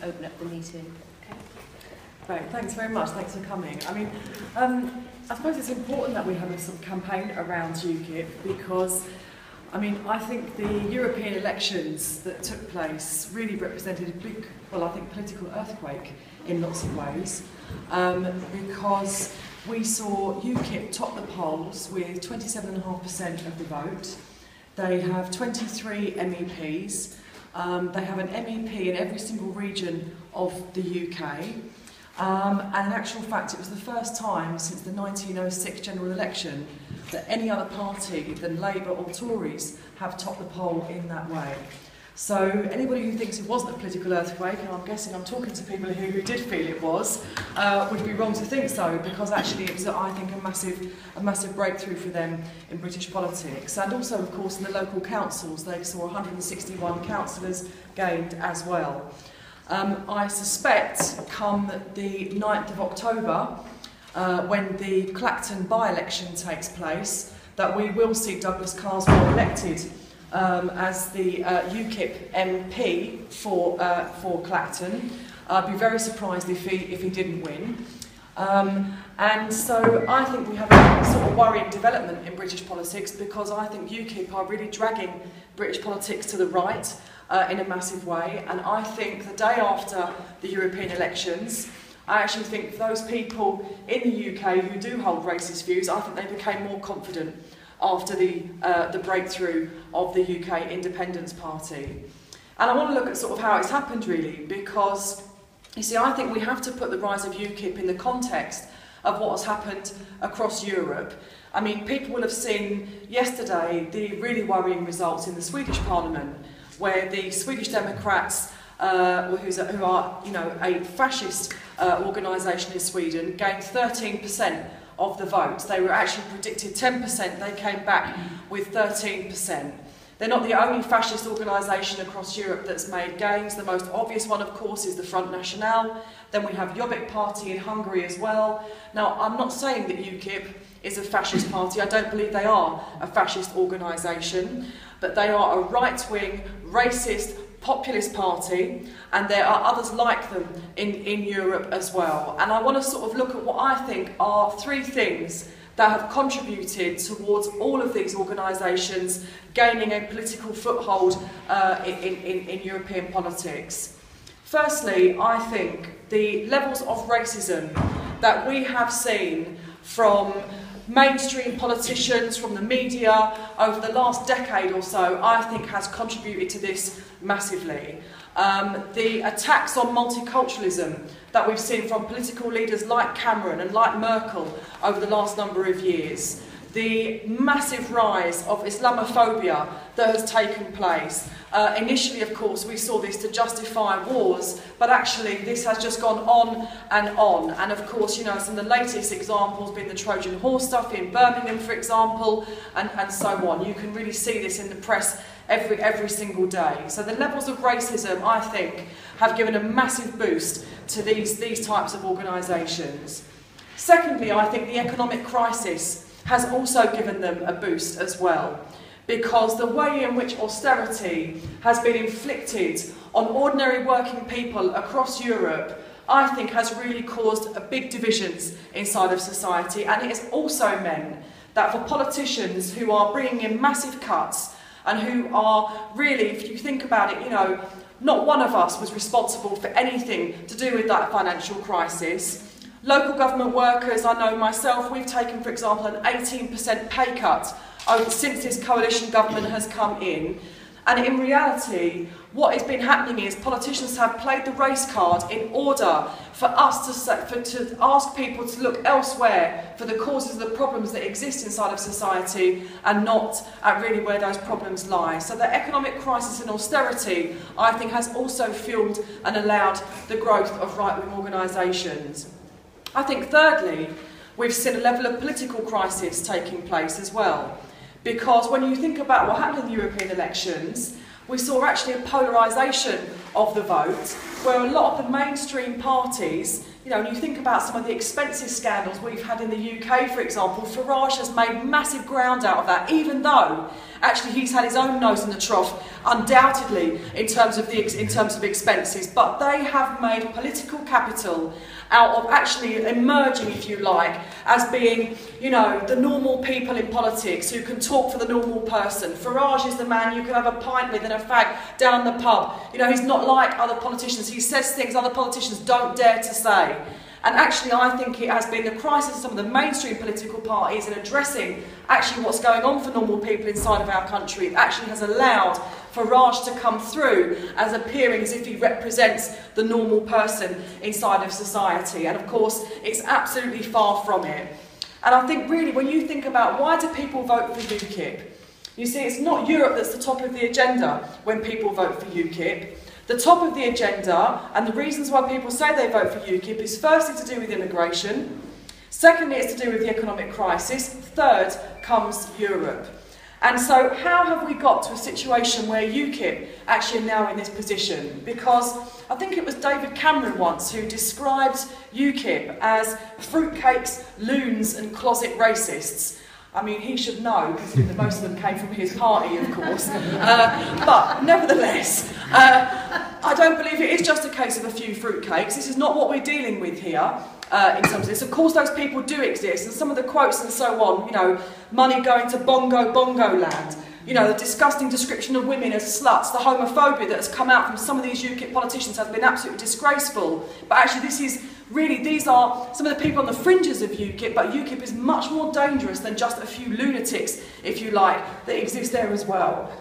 open up the meeting. Okay. Great, thanks very much, thanks for coming. I mean, I suppose it's important that we have a sort of campaign around UKIP because, I mean, I think the European elections that took place really represented a big, well, I think, political earthquake in lots of ways, because we saw UKIP top the polls with 27.5% of the vote. They have 23 MEPs. They have an MEP in every single region of the UK. And in actual fact, it was the first time since the 1906 general election that any other party than Labour or Tories have topped the poll in that way. So anybody who thinks it wasn't a political earthquake, and I'm guessing I'm talking to people who did feel it was, would be wrong to think so, because actually it was, I think, a massive breakthrough for them in British politics. And also, of course, in the local councils, they saw 161 councillors gained as well. I suspect come the 9th of October, when the Clacton by-election takes place, that we will see Douglas Carswell elected as the UKIP MP for Clacton. I'd be very surprised if he didn't win. And so I think we have a sort of worrying development in British politics, because I think UKIP are really dragging British politics to the right in a massive way. And I think the day after the European elections, I actually think those people in the UK who do hold racist views, I think they became more confident after the breakthrough of the UK Independence Party. And I want to look at sort of how it's happened, really, because, you see, I think we have to put the rise of UKIP in the context of what has happened across Europe. I mean, people will have seen yesterday the really worrying results in the Swedish Parliament, where the Swedish Democrats, who are, you know, a fascist organisation in Sweden, gained 13% of the votes. They were actually predicted 10%, they came back with 13%. They're not the only fascist organisation across Europe that's made gains. The most obvious one, of course, is the Front National. Then we have Jobbik Party in Hungary as well. Now, I'm not saying that UKIP is a fascist party. I don't believe they are a fascist organisation, but they are a right-wing, racist, populist party, and there are others like them in Europe as well. And I want to sort of look at what I think are three things that have contributed towards all of these organisations gaining a political foothold in European politics. Firstly, I think the levels of racism that we have seen from mainstream politicians, from the media over the last decade or so, I think has contributed to this massively. The attacks on multiculturalism that we've seen from political leaders like Cameron and like Merkel over the last number of years. The massive rise of Islamophobia that has taken place. Initially, of course, we saw this to justify wars, but actually this has just gone on. And of course, you know, some of the latest examples being the Trojan horse stuff in Birmingham, for example, and so on. You can really see this in the press every single day. So the levels of racism, I think, have given a massive boost to these types of organisations. Secondly, I think the economic crisis has also given them a boost as well, because the way in which austerity has been inflicted on ordinary working people across Europe, I think, has really caused big divisions inside of society. And it has also meant that for politicians who are bringing in massive cuts and who are really, if you think about it, you know, not one of us was responsible for anything to do with that financial crisis. Local government workers, I know myself, we've taken, for example, an 18% pay cut since this coalition government has come in. And in reality, what has been happening is politicians have played the race card in order for us to ask people to look elsewhere for the causes of the problems that exist inside of society and not at really where those problems lie. So the economic crisis and austerity, I think, has also fuelled and allowed the growth of right-wing organisations. I think, thirdly, we've seen a level of political crisis taking place as well. Because when you think about what happened in the European elections, we saw actually a polarisation of the vote, where a lot of the mainstream parties, you know, when you think about some of the expensive scandals we've had in the UK, for example, Farage has made massive ground out of that, even though actually he's had his own nose in the trough, undoubtedly, in terms of expenses. But they have made political capital out of actually emerging, if you like, as being, you know, the normal people in politics who can talk for the normal person. Farage is the man you can have a pint with and a fag down the pub. You know, he's not like other politicians. He says things other politicians don't dare to say. And actually, I think it has been the crisis of some of the mainstream political parties in addressing actually what's going on for normal people inside of our country. It actually has allowed Farage to come through as appearing as if he represents the normal person inside of society. And of course, it's absolutely far from it. And I think really, when you think about why do people vote for UKIP, you see, it's not Europe that's the top of the agenda when people vote for UKIP. The top of the agenda, and the reasons why people say they vote for UKIP, is firstly to do with immigration, secondly it's to do with the economic crisis, third comes Europe. And so how have we got to a situation where UKIP actually are now in this position? Because I think it was David Cameron once who described UKIP as fruitcakes, loons and closet racists. I mean, he should know, because most of them came from his party, of course. But nevertheless, I don't believe it is just a case of a few fruitcakes. This is not what we're dealing with here in terms of this. Of course, those people do exist, and some of the quotes and so on, you know, money going to bongo land. You know, the disgusting description of women as sluts, the homophobia that has come out from some of these UKIP politicians has been absolutely disgraceful. But actually, this is really, these are some of the people on the fringes of UKIP, but UKIP is much more dangerous than just a few lunatics, if you like, that exist there as well.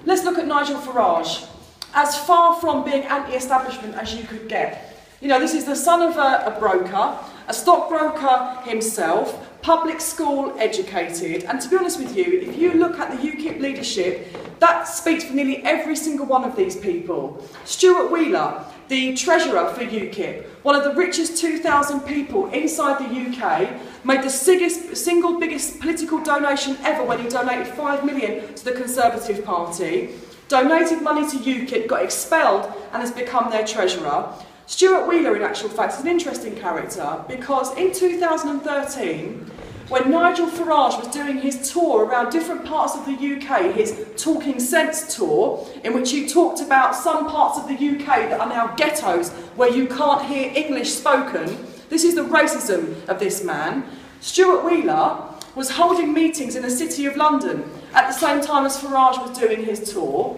Let's look at Nigel Farage. As far from being anti-establishment as you could get. You know, this is the son of a broker, a stockbroker himself, public school educated, and to be honest with you, if you look at the UKIP leadership, that speaks for nearly every single one of these people. Stuart Wheeler, the treasurer for UKIP, one of the richest 2,000 people inside the UK, made the single biggest political donation ever when he donated 5 million to the Conservative Party, donated money to UKIP, got expelled and has become their treasurer. Stuart Wheeler, in actual fact, is an interesting character because in 2013, when Nigel Farage was doing his tour around different parts of the UK, his Talking Sense tour, in which he talked about some parts of the UK that are now ghettos, where you can't hear English spoken. This is the racism of this man. Stuart Wheeler was holding meetings in the City of London at the same time as Farage was doing his tour,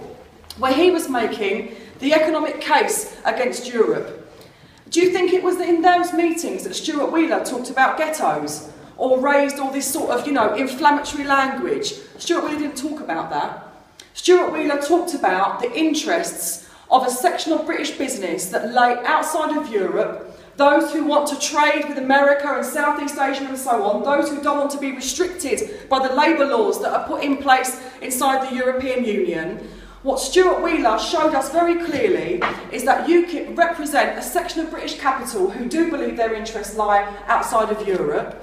where he was making the economic case against Europe. Do you think it was in those meetings that Stuart Wheeler talked about ghettos or raised all this sort of, you know, inflammatory language? Stuart Wheeler didn't talk about that. Stuart Wheeler talked about the interests of a section of British business that lay outside of Europe, those who want to trade with America and Southeast Asia and so on, those who don't want to be restricted by the labour laws that are put in place inside the European Union. What Stuart Wheeler showed us very clearly is that UKIP represent a section of British capital who do believe their interests lie outside of Europe.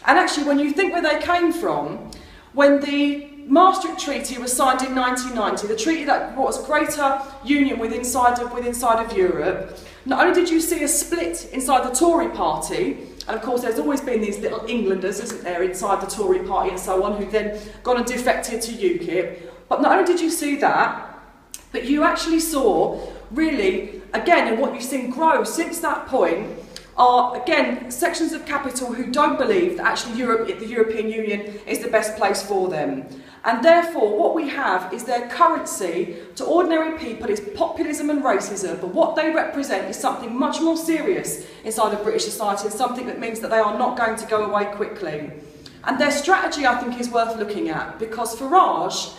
And actually, when you think where they came from, when the Maastricht Treaty was signed in 1990, the treaty that brought us greater union with inside of Europe, not only did you see a split inside the Tory party, and of course there's always been these little Englanders, isn't there, inside the Tory party and so on, who then gone and defected to UKIP, but not only did you see that, but you actually saw, really, again, and what you've seen grow since that point, are, again, sections of capital who don't believe that actually the European Union is the best place for them. And therefore, what we have is their currency to ordinary people is populism and racism, but what they represent is something much more serious inside of British society and something that means that they are not going to go away quickly. And their strategy, I think, is worth looking at, because Farage,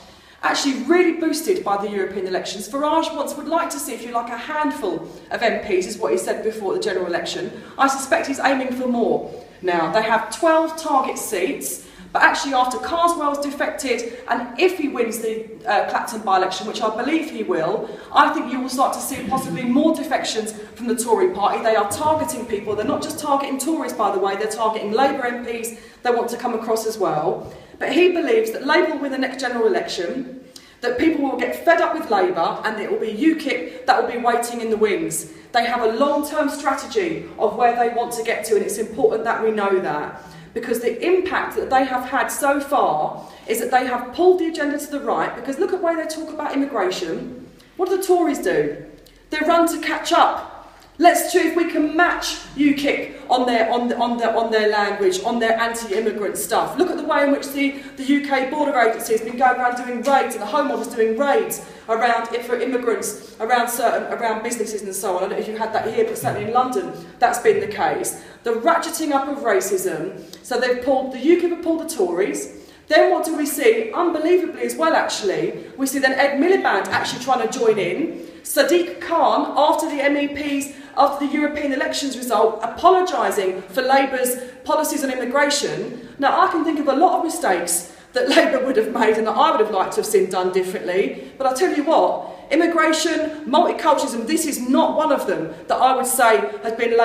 actually really boosted by the European elections. Farage would like to see, if you like, a handful of MPs, is what he said before the general election. I suspect he's aiming for more now. They have 12 target seats, but actually after Carswell's defected, and if he wins the Clapton by-election, which I believe he will, I think you will start to see possibly more defections from the Tory party. They are targeting people. They're not just targeting Tories, by the way, they're targeting Labour MPs they want to come across as well. But he believes that Labour will win the next general election, that people will get fed up with Labour and it will be UKIP that will be waiting in the wings. They have a long-term strategy of where they want to get to, and it's important that we know that. Because the impact that they have had so far is that they have pulled the agenda to the right, because look at the way they talk about immigration. What do the Tories do? They run to catch up. Let's see if we can match UKIP on their language, on their anti-immigrant stuff. Look at the way in which the UK border agency has been going around doing raids, and the Home Office doing raids around for immigrants, around businesses and so on. I don't know if you had that here, but certainly in London that's been the case. The ratcheting up of racism. So the UKIP have pulled the Tories. Then what do we see? Unbelievably as well, actually, we see then Ed Miliband actually trying to join in. Sadiq Khan, after the MEPs, after the European elections result, apologising for Labour's policies on immigration. Now, I can think of a lot of mistakes that Labour would have made and that I would have liked to have seen done differently. But I'll tell you what, immigration, multiculturalism, this is not one of them that I would say has been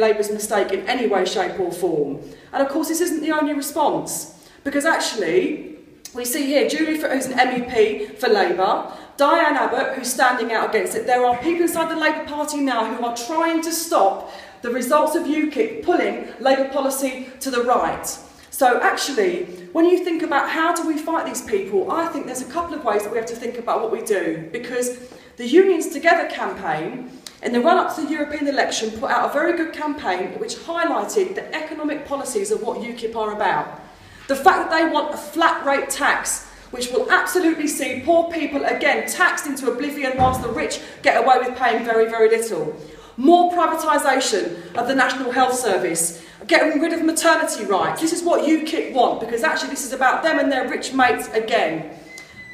Labour's mistake in any way, shape or form. And of course, this isn't the only response. Because actually, we see here Julie, who's an MEP for Labour, Diane Abbott, who's standing out against it. There are people inside the Labour Party now who are trying to stop the results of UKIP pulling Labour policy to the right. So actually, when you think about how do we fight these people, I think there's a couple of ways that we have to think about what we do. Because the Unions Together campaign, in the run-up to the European election, put out a very good campaign which highlighted the economic policies of what UKIP are about. The fact that they want a flat rate tax, which will absolutely see poor people, again, taxed into oblivion whilst the rich get away with paying very, very little. More privatisation of the National Health Service, getting rid of maternity rights. This is what UKIP want, because actually this is about them and their rich mates again.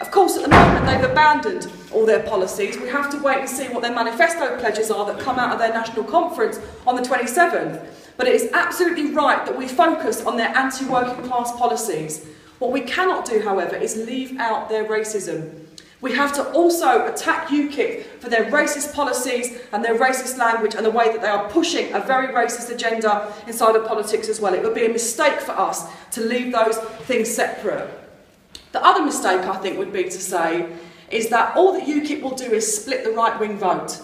Of course, at the moment, they've abandoned all their policies. We have to wait and see what their manifesto pledges are that come out of their national conference on the 27th. But it is absolutely right that we focus on their anti-working class policies. What we cannot do, however, is leave out their racism. We have to also attack UKIP for their racist policies and their racist language and the way that they are pushing a very racist agenda inside of politics as well. It would be a mistake for us to leave those things separate. The other mistake, I think, would be to say is that all that UKIP will do is split the right-wing vote.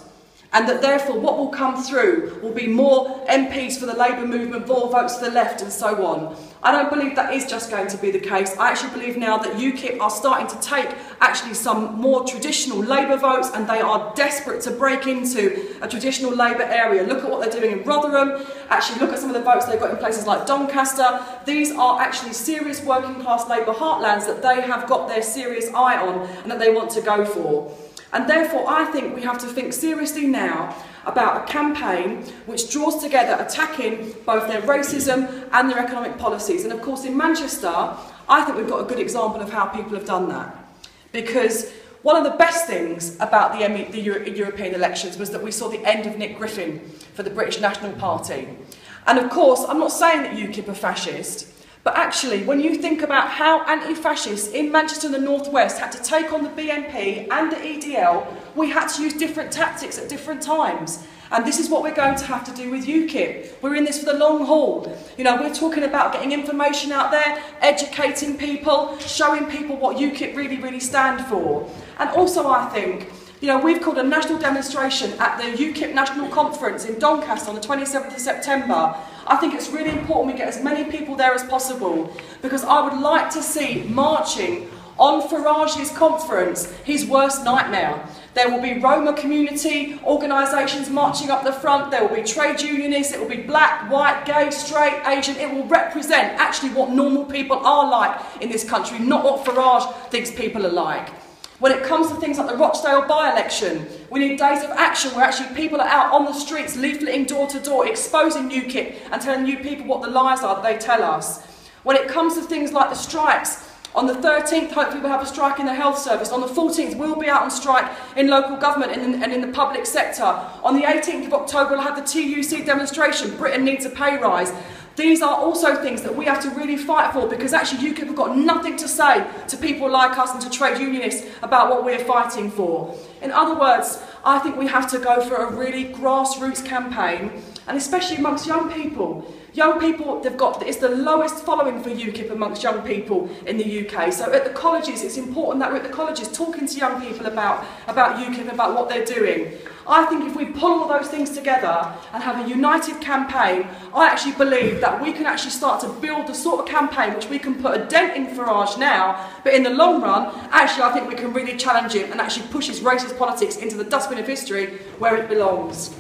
And that therefore what will come through will be more MPs for the Labour movement, more votes for the left and so on. I don't believe that is just going to be the case. I actually believe now that UKIP are starting to take actually some more traditional Labour votes, and they are desperate to break into a traditional Labour area. Look at what they're doing in Rotherham. Actually look at some of the votes they've got in places like Doncaster. These are actually serious working class Labour heartlands that they have got their serious eye on and that they want to go for. And therefore, I think we have to think seriously now about a campaign which draws together attacking both their racism and their economic policies. And of course, in Manchester, I think we've got a good example of how people have done that. Because one of the best things about the European elections was that we saw the end of Nick Griffin for the British National Party. And of course, I'm not saying that UKIP are fascist, but actually, when you think about how anti-fascists in Manchester and the North West had to take on the BNP and the EDL, we had to use different tactics at different times. And this is what we're going to have to do with UKIP. We're in this for the long haul. You know, we're talking about getting information out there, educating people, showing people what UKIP really, really stand for. And also, I think, you know, we've called a national demonstration at the UKIP National Conference in Doncaster on the 27th of September. I think it's really important we get as many people there as possible, because I would like to see marching on Farage's conference his worst nightmare. There will be Roma community organisations marching up the front, there will be trade unionists, it will be black, white, gay, straight, Asian. It will represent actually what normal people are like in this country, not what Farage thinks people are like. When it comes to things like the Rochdale by-election, we need days of action where actually people are out on the streets, leafleting door to door, exposing UKIP and telling new people what the lies are that they tell us. When it comes to things like the strikes, on the 13th, hopefully we'll have a strike in the health service. On the 14th, we'll be out on strike in local government and in the public sector. On the 18th of October, we'll have the TUC demonstration. Britain needs a pay rise. These are also things that we have to really fight for, because actually UKIP have got nothing to say to people like us and to trade unionists about what we're fighting for. In other words, I think we have to go for a really grassroots campaign, and especially amongst young people. Young people, it's the lowest following for UKIP amongst young people in the UK. So at the colleges, it's important that we're at the colleges talking to young people about UKIP, about what they're doing. I think if we pull all those things together and have a united campaign, I actually believe that we can actually start to build the sort of campaign which we can put a dent in Farage now, but in the long run, actually I think we can really challenge him and actually push his racist politics into the dustbin of history where it belongs.